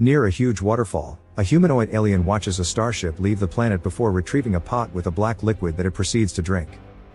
Near a huge waterfall, a humanoid alien watches a starship leave the planet before retrieving a pot with a black liquid that it proceeds to drink.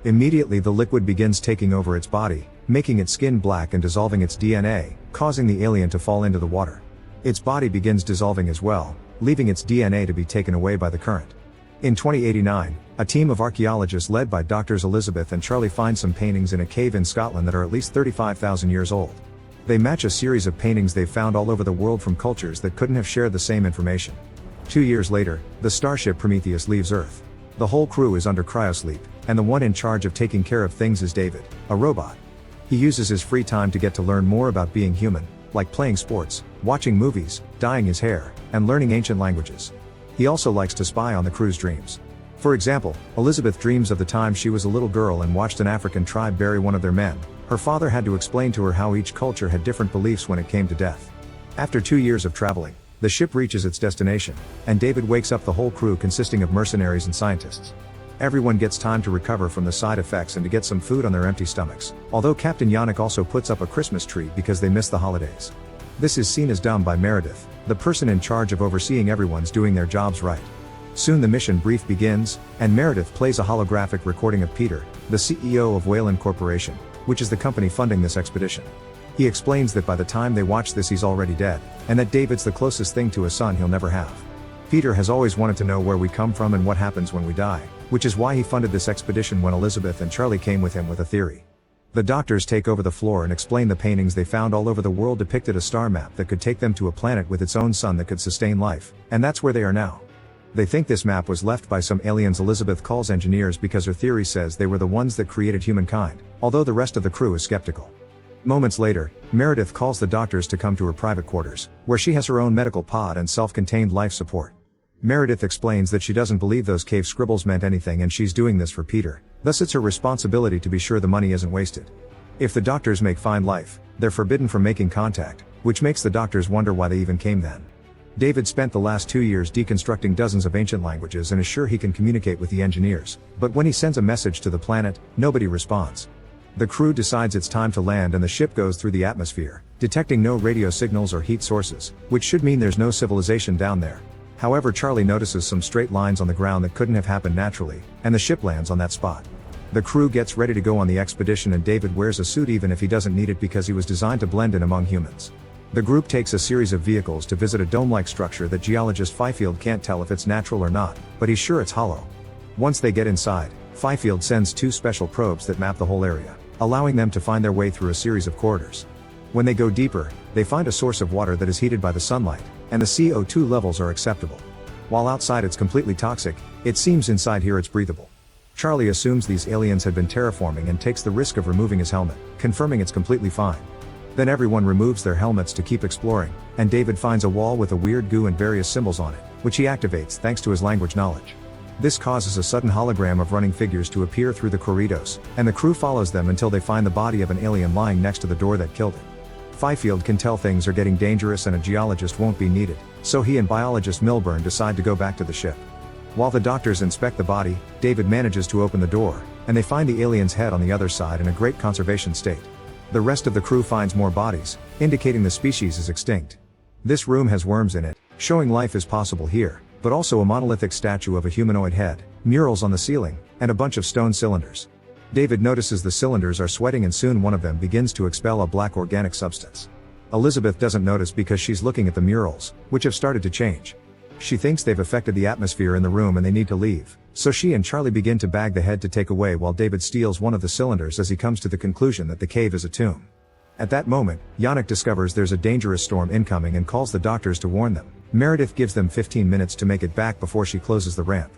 Immediately the liquid begins taking over its body, making its skin black and dissolving its DNA, causing the alien to fall into the water. Its body begins dissolving as well, leaving its DNA to be taken away by the current. In 2089, a team of archaeologists led by Doctors Elizabeth and Charlie find some paintings in a cave in Scotland that are at least 35,000 years old. They match a series of paintings they've found all over the world from cultures that couldn't have shared the same information. 2 years later, the starship Prometheus leaves Earth. The whole crew is under cryosleep, and the one in charge of taking care of things is David, a robot. He uses his free time to get to learn more about being human, like playing sports, watching movies, dyeing his hair, and learning ancient languages. He also likes to spy on the crew's dreams. For example, Elizabeth dreams of the time she was a little girl and watched an African tribe bury one of their men. Her father had to explain to her how each culture had different beliefs when it came to death. After 2 years of traveling, the ship reaches its destination, and David wakes up the whole crew consisting of mercenaries and scientists. Everyone gets time to recover from the side effects and to get some food on their empty stomachs, although Captain Yannick also puts up a Christmas tree because they miss the holidays. This is seen as dumb by Meredith, the person in charge of overseeing everyone's doing their jobs right. Soon the mission brief begins, and Meredith plays a holographic recording of Peter, the CEO of Wayland Corporation, which is the company funding this expedition. He explains that by the time they watch this he's already dead, and that David's the closest thing to a son he'll never have. Peter has always wanted to know where we come from and what happens when we die, which is why he funded this expedition when Elizabeth and Charlie came with him with a theory. The doctors take over the floor and explain the paintings they found all over the world depicted a star map that could take them to a planet with its own sun that could sustain life, and that's where they are now. They think this map was left by some aliens Elizabeth calls engineers because her theory says they were the ones that created humankind, although the rest of the crew is skeptical. Moments later, Meredith calls the doctors to come to her private quarters, where she has her own medical pod and self-contained life support. Meredith explains that she doesn't believe those cave scribbles meant anything and she's doing this for Peter, thus it's her responsibility to be sure the money isn't wasted. If the doctors make fine life, they're forbidden from making contact, which makes the doctors wonder why they even came then. David spent the last 2 years deconstructing dozens of ancient languages and is sure he can communicate with the engineers, but when he sends a message to the planet, nobody responds. The crew decides it's time to land and the ship goes through the atmosphere, detecting no radio signals or heat sources, which should mean there's no civilization down there. However, Charlie notices some straight lines on the ground that couldn't have happened naturally, and the ship lands on that spot. The crew gets ready to go on the expedition and David wears a suit even if he doesn't need it because he was designed to blend in among humans. The group takes a series of vehicles to visit a dome-like structure that geologist Fifield can't tell if it's natural or not, but he's sure it's hollow. Once they get inside, Fifield sends 2 special probes that map the whole area, allowing them to find their way through a series of corridors. When they go deeper, they find a source of water that is heated by the sunlight, and the CO2 levels are acceptable. While outside it's completely toxic, it seems inside here it's breathable. Charlie assumes these aliens had been terraforming and takes the risk of removing his helmet, confirming it's completely fine. Then everyone removes their helmets to keep exploring, and David finds a wall with a weird goo and various symbols on it, which he activates thanks to his language knowledge. This causes a sudden hologram of running figures to appear through the corridors, and the crew follows them until they find the body of an alien lying next to the door that killed it. Fifield can tell things are getting dangerous and a geologist won't be needed, so he and biologist Milburn decide to go back to the ship. While the doctors inspect the body, David manages to open the door, and they find the alien's head on the other side in a great conservation state. The rest of the crew finds more bodies, indicating the species is extinct. This room has worms in it, showing life is possible here, but also a monolithic statue of a humanoid head, murals on the ceiling, and a bunch of stone cylinders. David notices the cylinders are sweating and soon one of them begins to expel a black organic substance. Elizabeth doesn't notice because she's looking at the murals, which have started to change. She thinks they've affected the atmosphere in the room and they need to leave, so she and Charlie begin to bag the head to take away while David steals one of the cylinders as he comes to the conclusion that the cave is a tomb. At that moment, Yannick discovers there's a dangerous storm incoming and calls the doctors to warn them. Meredith gives them 15 minutes to make it back before she closes the ramp.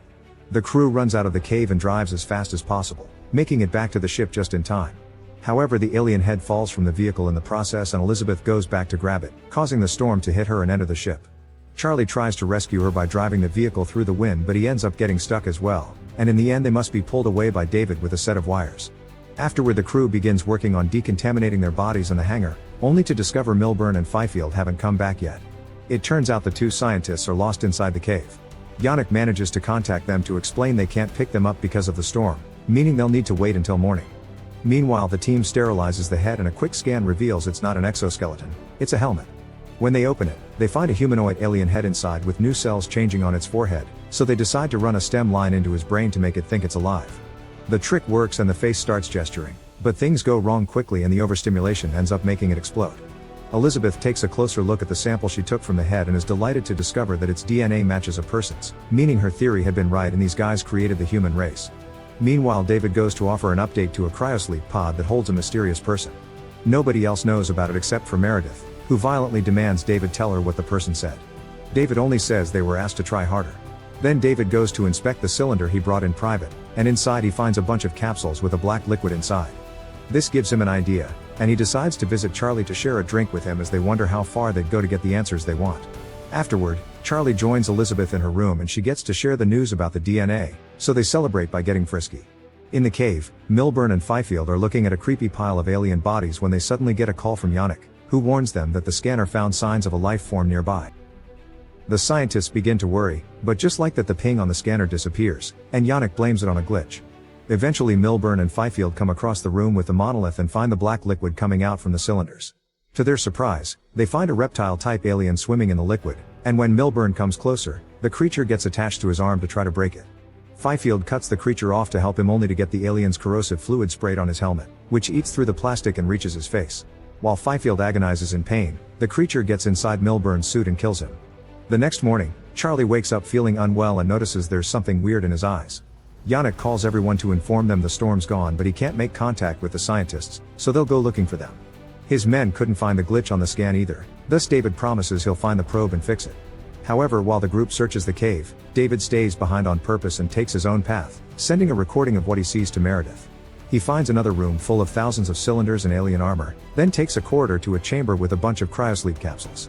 The crew runs out of the cave and drives as fast as possible, making it back to the ship just in time. However, the alien head falls from the vehicle in the process and Elizabeth goes back to grab it, causing the storm to hit her and enter the ship. Charlie tries to rescue her by driving the vehicle through the wind but he ends up getting stuck as well, and in the end they must be pulled away by David with a set of wires. Afterward the crew begins working on decontaminating their bodies in the hangar, only to discover Milburn and Fifield haven't come back yet. It turns out the 2 scientists are lost inside the cave. Yannick manages to contact them to explain they can't pick them up because of the storm, meaning they'll need to wait until morning. Meanwhile the team sterilizes the head and a quick scan reveals it's not an exoskeleton, it's a helmet. When they open it, they find a humanoid alien head inside with new cells changing on its forehead, so they decide to run a stem line into his brain to make it think it's alive. The trick works and the face starts gesturing, but things go wrong quickly and the overstimulation ends up making it explode. Elizabeth takes a closer look at the sample she took from the head and is delighted to discover that its DNA matches a person's, meaning her theory had been right and these guys created the human race. Meanwhile, David goes to offer an update to a cryosleep pod that holds a mysterious person. Nobody else knows about it except for Meredith, who violently demands David tell her what the person said. David only says they were asked to try harder. Then David goes to inspect the cylinder he brought in private, and inside he finds a bunch of capsules with a black liquid inside. This gives him an idea, and he decides to visit Charlie to share a drink with him as they wonder how far they'd go to get the answers they want. Afterward, Charlie joins Elizabeth in her room and she gets to share the news about the DNA, so they celebrate by getting frisky. In the cave, Milburn and Fifield are looking at a creepy pile of alien bodies when they suddenly get a call from Yannick, who warns them that the scanner found signs of a life form nearby. The scientists begin to worry, but just like that the ping on the scanner disappears, and Yannick blames it on a glitch. Eventually Milburn and Fifield come across the room with the monolith and find the black liquid coming out from the cylinders. To their surprise, they find a reptile-type alien swimming in the liquid, and when Milburn comes closer, the creature gets attached to his arm to try to break it. Fifield cuts the creature off to help him only to get the alien's corrosive fluid sprayed on his helmet, which eats through the plastic and reaches his face. While Fifield agonizes in pain, the creature gets inside Milburn's suit and kills him. The next morning, Charlie wakes up feeling unwell and notices there's something weird in his eyes. Yannick calls everyone to inform them the storm's gone, but he can't make contact with the scientists, so they'll go looking for them. His men couldn't find the glitch on the scan either, thus David promises he'll find the probe and fix it. However, while the group searches the cave, David stays behind on purpose and takes his own path, sending a recording of what he sees to Meredith. He finds another room full of thousands of cylinders and alien armor, then takes a corridor to a chamber with a bunch of cryosleep capsules.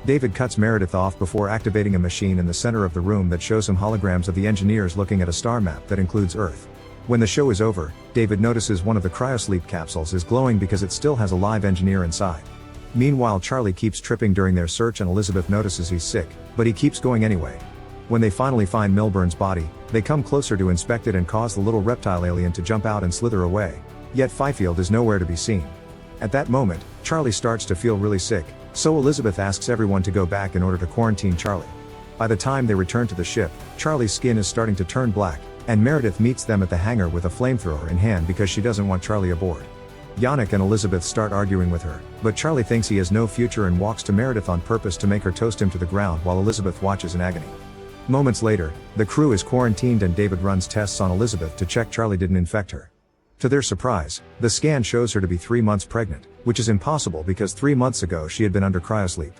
David cuts Meredith off before activating a machine in the center of the room that shows him holograms of the engineers looking at a star map that includes Earth. When the show is over, David notices one of the cryosleep capsules is glowing because it still has a live engineer inside. Meanwhile, Charlie keeps tripping during their search and Elizabeth notices he's sick, but he keeps going anyway. When they finally find Milburn's body, they come closer to inspect it and cause the little reptile alien to jump out and slither away. Yet Fifield is nowhere to be seen. At that moment, Charlie starts to feel really sick, so Elizabeth asks everyone to go back in order to quarantine Charlie. By the time they return to the ship, Charlie's skin is starting to turn black, and Meredith meets them at the hangar with a flamethrower in hand because she doesn't want Charlie aboard. Yannick and Elizabeth start arguing with her, but Charlie thinks he has no future and walks to Meredith on purpose to make her toast him to the ground while Elizabeth watches in agony. Moments later, the crew is quarantined and David runs tests on Elizabeth to check Charlie didn't infect her. To their surprise, the scan shows her to be 3 months pregnant, which is impossible because 3 months ago she had been under cryosleep.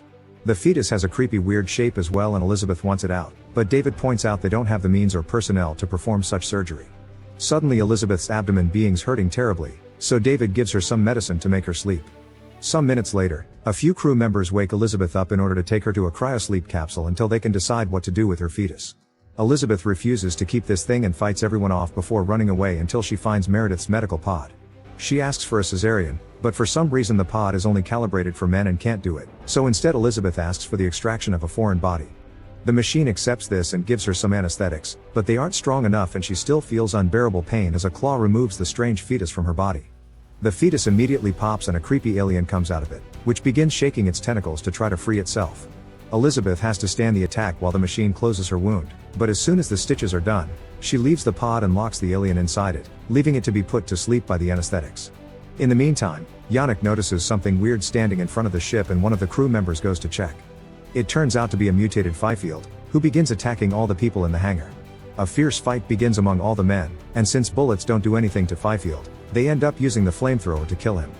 The fetus has a creepy weird shape as well and Elizabeth wants it out, but David points out they don't have the means or personnel to perform such surgery. Suddenly Elizabeth's abdomen beings hurting terribly, so David gives her some medicine to make her sleep. Some minutes later, a few crew members wake Elizabeth up in order to take her to a cryosleep capsule until they can decide what to do with her fetus. Elizabeth refuses to keep this thing and fights everyone off before running away until she finds Meredith's medical pod. She asks for a cesarean, but for some reason the pod is only calibrated for men and can't do it, so instead Elizabeth asks for the extraction of a foreign body. The machine accepts this and gives her some anesthetics, but they aren't strong enough and she still feels unbearable pain as a claw removes the strange fetus from her body. The fetus immediately pops and a creepy alien comes out of it, which begins shaking its tentacles to try to free itself. Elizabeth has to stand the attack while the machine closes her wound, but as soon as the stitches are done, she leaves the pod and locks the alien inside it, leaving it to be put to sleep by the anesthetics. In the meantime, Yannick notices something weird standing in front of the ship and one of the crew members goes to check. It turns out to be a mutated Fifield, who begins attacking all the people in the hangar. A fierce fight begins among all the men, and since bullets don't do anything to Fifield, they end up using the flamethrower to kill him.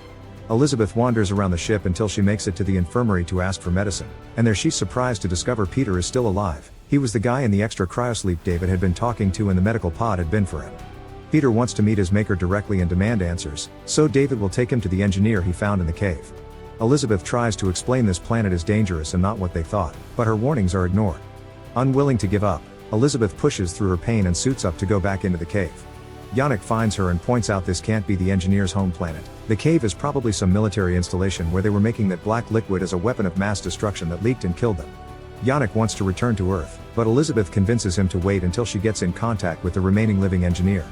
Elizabeth wanders around the ship until she makes it to the infirmary to ask for medicine, and there she's surprised to discover Peter is still alive. He was the guy in the extra cryosleep David had been talking to and the medical pod had been for him. Peter wants to meet his maker directly and demand answers, so David will take him to the engineer he found in the cave. Elizabeth tries to explain this planet is dangerous and not what they thought, but her warnings are ignored. Unwilling to give up, Elizabeth pushes through her pain and suits up to go back into the cave. Yannick finds her and points out this can't be the engineer's home planet. The cave is probably some military installation where they were making that black liquid as a weapon of mass destruction that leaked and killed them. Yannick wants to return to Earth, but Elizabeth convinces him to wait until she gets in contact with the remaining living engineer.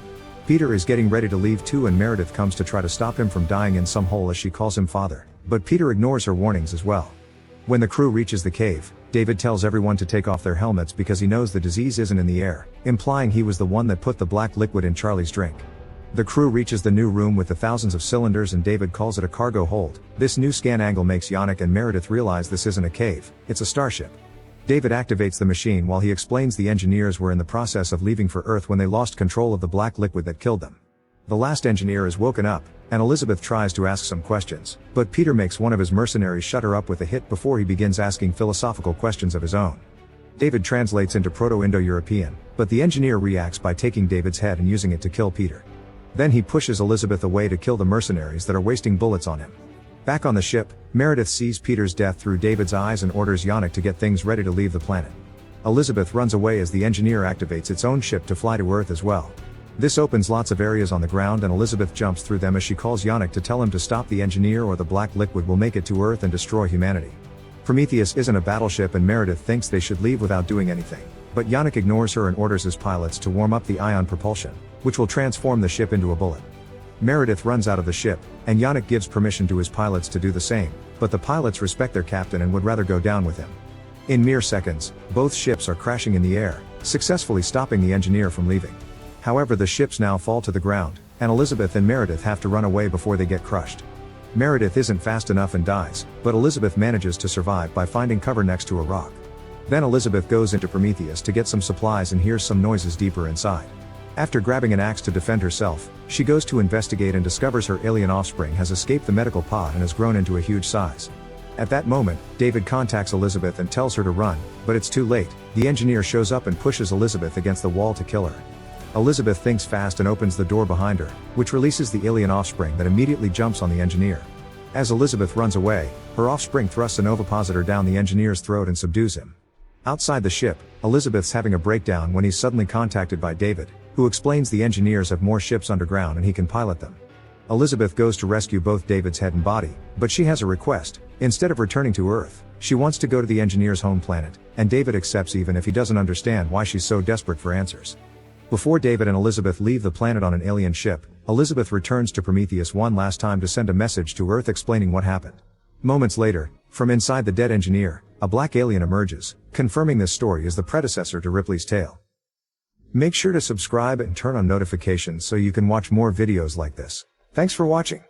Peter is getting ready to leave too and Meredith comes to try to stop him from dying in some hole as she calls him father, but Peter ignores her warnings as well. When the crew reaches the cave, David tells everyone to take off their helmets because he knows the disease isn't in the air, implying he was the one that put the black liquid in Charlie's drink. The crew reaches the new room with the thousands of cylinders and David calls it a cargo hold. This new scan angle makes Yannick and Meredith realize this isn't a cave, it's a starship. David activates the machine while he explains the engineers were in the process of leaving for Earth when they lost control of the black liquid that killed them. The last engineer is woken up, and Elizabeth tries to ask some questions, but Peter makes one of his mercenaries shut her up with a hit before he begins asking philosophical questions of his own. David translates into Proto-Indo-European, but the engineer reacts by taking David's head and using it to kill Peter. Then he pushes Elizabeth away to kill the mercenaries that are wasting bullets on him. Back on the ship, Meredith sees Peter's death through David's eyes and orders Yannick to get things ready to leave the planet. Elizabeth runs away as the engineer activates its own ship to fly to Earth as well. This opens lots of areas on the ground and Elizabeth jumps through them as she calls Yannick to tell him to stop the engineer or the black liquid will make it to Earth and destroy humanity. Prometheus isn't a battleship and Meredith thinks they should leave without doing anything, but Yannick ignores her and orders his pilots to warm up the ion propulsion, which will transform the ship into a bullet. Meredith runs out of the ship, and Yannick gives permission to his pilots to do the same, but the pilots respect their captain and would rather go down with him. In mere seconds, both ships are crashing in the air, successfully stopping the engineer from leaving. However, the ships now fall to the ground, and Elizabeth and Meredith have to run away before they get crushed. Meredith isn't fast enough and dies, but Elizabeth manages to survive by finding cover next to a rock. Then Elizabeth goes into Prometheus to get some supplies and hears some noises deeper inside. After grabbing an axe to defend herself, she goes to investigate and discovers her alien offspring has escaped the medical pod and has grown into a huge size. At that moment, David contacts Elizabeth and tells her to run, but it's too late. The engineer shows up and pushes Elizabeth against the wall to kill her. Elizabeth thinks fast and opens the door behind her, which releases the alien offspring that immediately jumps on the engineer. As Elizabeth runs away, her offspring thrusts an ovipositor down the engineer's throat and subdues him. Outside the ship, Elizabeth's having a breakdown when he's suddenly contacted by David, who explains the engineers have more ships underground and he can pilot them. Elizabeth goes to rescue both David's head and body, but she has a request. Instead of returning to Earth, she wants to go to the engineer's home planet, and David accepts even if he doesn't understand why she's so desperate for answers. Before David and Elizabeth leave the planet on an alien ship, Elizabeth returns to Prometheus one last time to send a message to Earth explaining what happened. Moments later, from inside the dead engineer, a black alien emerges, confirming this story is the predecessor to Ripley's tale. Make sure to subscribe and turn on notifications so you can watch more videos like this. Thanks for watching.